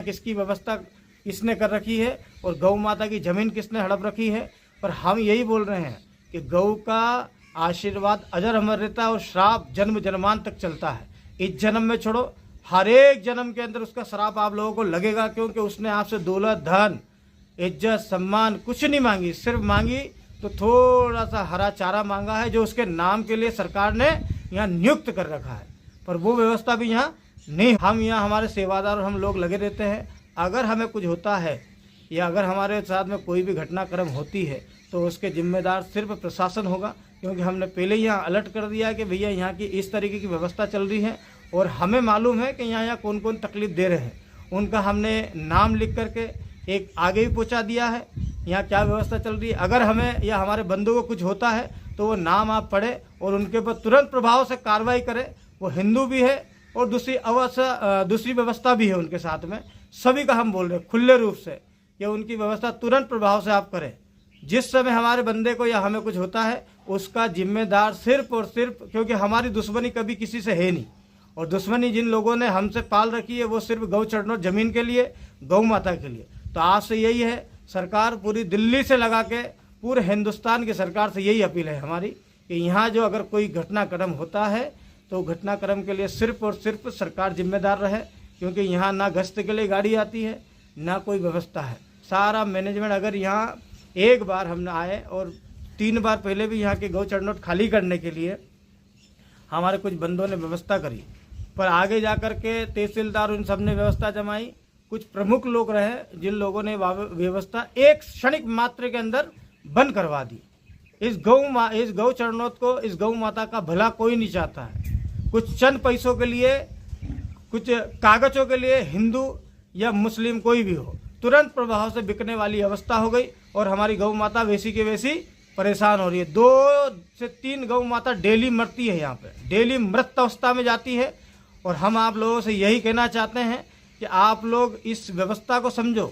किसकी व्यवस्था किसने कर रखी है और गौ माता की जमीन किसने हड़प रखी है। पर हम यही बोल रहे हैं कि गौ का आशीर्वाद अजर अमर रहता है और श्राप जन्म जन्मांत तक चलता है। इस जन्म में छोड़ो, हर एक जन्म के अंदर उसका श्राप आप लोगों को लगेगा, क्योंकि उसने आपसे दौलत, धन, इज्जत, सम्मान कुछ नहीं मांगी। सिर्फ मांगी तो थोड़ा सा हरा चारा मांगा है, जो उसके नाम के लिए सरकार ने यहाँ नियुक्त कर रखा है। पर वो व्यवस्था भी यहाँ नहीं। हम यहाँ हमारे सेवादार और हम लोग लगे रहते हैं। अगर हमें कुछ होता है या अगर हमारे साथ में कोई भी घटनाक्रम होती है तो उसके जिम्मेदार सिर्फ प्रशासन होगा, क्योंकि हमने पहले ही यहाँ अलर्ट कर दिया कि भैया यहाँ की इस तरीके की व्यवस्था चल रही है और हमें मालूम है कि यहाँ कौन कौन तकलीफ दे रहे हैं। उनका हमने नाम लिख करके एक आगे भी पहुँचा दिया है यहाँ क्या व्यवस्था चल रही है। अगर हमें या हमारे बंधु को कुछ होता है तो वो नाम आप पढ़े और उनके ऊपर तुरंत प्रभाव से कार्रवाई करें। वो हिंदू भी है और दूसरी व्यवस्था भी है उनके साथ में। सभी का हम बोल रहे हैं खुले रूप से कि उनकी व्यवस्था तुरंत प्रभाव से आप करें। जिस समय हमारे बंदे को या हमें कुछ होता है उसका जिम्मेदार सिर्फ और सिर्फ, क्योंकि हमारी दुश्मनी कभी किसी से है नहीं, और दुश्मनी जिन लोगों ने हमसे पाल रखी है वो सिर्फ गौ चरणों जमीन के लिए, गौ माता के लिए। तो आज से यही है, सरकार पूरी दिल्ली से लगा के पूरे हिंदुस्तान की सरकार से यही अपील है हमारी कि यहाँ जो अगर कोई घटनाक्रम होता है तो घटनाक्रम के लिए सिर्फ और सिर्फ सरकार जिम्मेदार रहे, क्योंकि यहाँ ना गश्त के लिए गाड़ी आती है ना कोई व्यवस्था है। सारा मैनेजमेंट अगर यहाँ एक बार हम आए और 3 बार पहले भी यहाँ के गौ चरणोट खाली करने के लिए हमारे कुछ बंदों ने व्यवस्था करी, पर आगे जा कर के तहसीलदार उन सब ने व्यवस्था जमाई। कुछ प्रमुख लोग रहे जिन लोगों ने व्यवस्था एक क्षणिक मात्र के अंदर बंद करवा दी। इस गौ चरणोत को, इस गौ माता का भला कोई नहीं चाहता है। कुछ चंद पैसों के लिए, कुछ कागजों के लिए हिंदू या मुस्लिम कोई भी हो तुरंत प्रभाव से बिकने वाली अवस्था हो गई और हमारी गौ माता वैसी की वैसी परेशान हो रही है। 2 से 3 गौ माता डेली मरती है, यहाँ पे डेली मृत अवस्था में जाती है। और हम आप लोगों से यही कहना चाहते हैं कि आप लोग इस व्यवस्था को समझो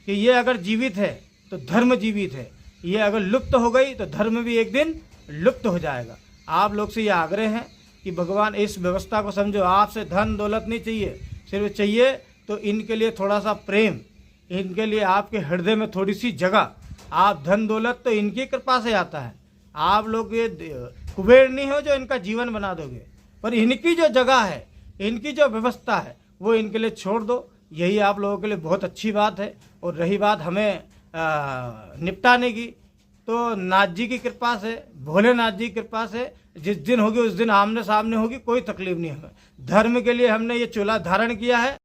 कि ये अगर जीवित है तो धर्म जीवित है, ये अगर लुप्त हो गई तो धर्म भी एक दिन लुप्त हो जाएगा। आप लोग से ये आग्रह है कि भगवान इस व्यवस्था को समझो। आपसे धन दौलत नहीं चाहिए, सिर्फ चाहिए तो इनके लिए थोड़ा सा प्रेम, इनके लिए आपके हृदय में थोड़ी सी जगह। आप धन दौलत तो इनकी कृपा से आता है। आप लोग ये कुबेर नहीं हो जो इनका जीवन बना दोगे, पर इनकी जो जगह है, इनकी जो व्यवस्था है वो इनके लिए छोड़ दो। यही आप लोगों के लिए बहुत अच्छी बात है। और रही बात हमें निपटाने की, तो नाथ जी की कृपा से, भोलेनाथ जी की कृपा से जिस दिन होगी उस दिन आमने सामने होगी, कोई तकलीफ नहीं हमें। धर्म के लिए हमने ये चोला धारण किया है।